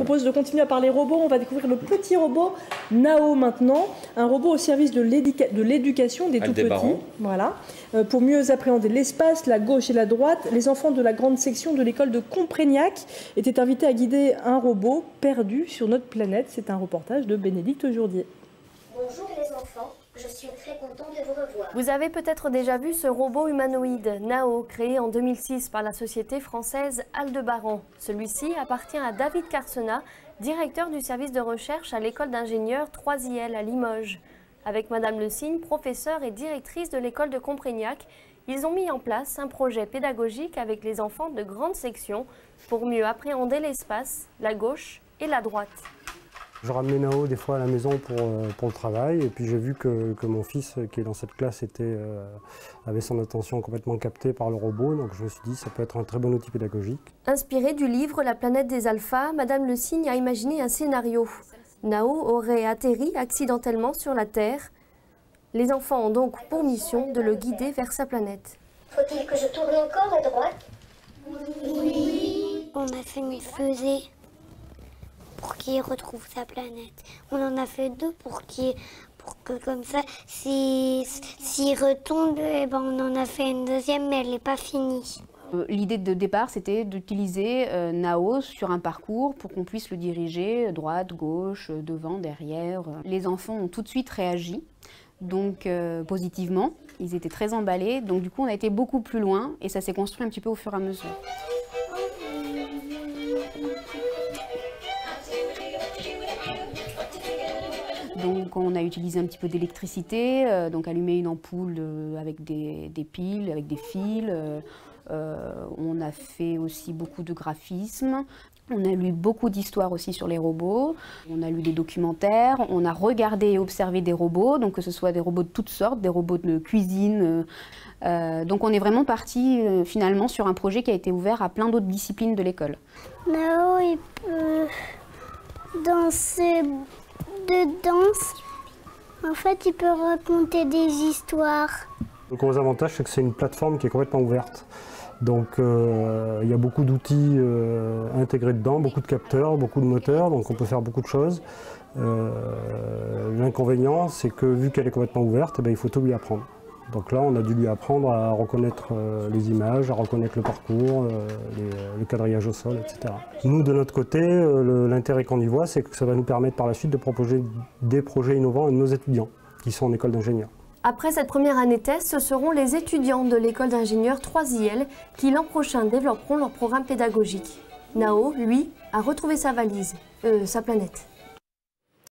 propose de continuer à parler robots. On va découvrir le petit robot Nao maintenant, un robot au service de l'éducation des tout-petits. Voilà. Pour mieux appréhender l'espace, la gauche et la droite, les enfants de la grande section de l'école de Comprégnac étaient invités à guider un robot perdu sur notre planète. C'est un reportage de Bénédicte Jourdier. Bonjour les enfants, je suis très content de vous revoir. Vous avez peut-être déjà vu ce robot humanoïde, Nao, créé en 2006 par la société française Aldebaran. Celui-ci appartient à David Carsena, directeur du service de recherche à l'école d'ingénieurs 3IL à Limoges. Avec Madame Le Signe, professeure et directrice de l'école de Comprégnac, ils ont mis en place un projet pédagogique avec les enfants de grande section pour mieux appréhender l'espace, la gauche et la droite. Je ramenais Nao des fois à la maison pour le travail et puis j'ai vu que mon fils qui est dans cette classe avait son attention complètement captée par le robot, donc je me suis dit ça peut être un très bon outil pédagogique. Inspiré du livre La planète des alphas, Madame Le Signe a imaginé un scénario. Nao aurait atterri accidentellement sur la Terre. Les enfants ont donc pour mission de le guider vers sa planète. Faut-il que je tourne encore à droite? Oui. On a fait une fusée pour qu'il retrouve sa planète. On en a fait deux pour que comme ça, s'il retombe, eh ben on en a fait une deuxième, mais elle n'est pas finie. L'idée de départ, c'était d'utiliser Nao sur un parcours pour qu'on puisse le diriger droite, gauche, devant, derrière. Les enfants ont tout de suite réagi, donc positivement. Ils étaient très emballés, donc du coup on a été beaucoup plus loin et ça s'est construit un petit peu au fur et à mesure. Donc on a utilisé un petit peu d'électricité, donc allumé une ampoule avec des piles, avec des fils. On a fait aussi beaucoup de graphismes. On a lu beaucoup d'histoires aussi sur les robots. On a lu des documentaires. On a regardé et observé des robots, donc que ce soit des robots de toutes sortes, des robots de cuisine. Donc on est vraiment parti finalement sur un projet qui a été ouvert à plein d'autres disciplines de l'école. Nao, il peut danser de danse. En fait, il peut raconter des histoires. Le gros avantage, c'est que c'est une plateforme qui est complètement ouverte. Donc il y a beaucoup d'outils intégrés dedans, beaucoup de capteurs, beaucoup de moteurs, donc on peut faire beaucoup de choses. L'inconvénient, c'est que vu qu'elle est complètement ouverte, il faut tout lui apprendre. Donc là, on a dû lui apprendre à reconnaître les images, à reconnaître le parcours, le quadrillage au sol, etc. Nous, de notre côté, l'intérêt qu'on y voit, c'est que ça va nous permettre par la suite de proposer des projets innovants à nos étudiants qui sont en école d'ingénieur. Après cette première année test, ce seront les étudiants de l'école d'ingénieurs 3IL qui l'an prochain développeront leur programme pédagogique. Nao, lui, a retrouvé sa valise, sa planète.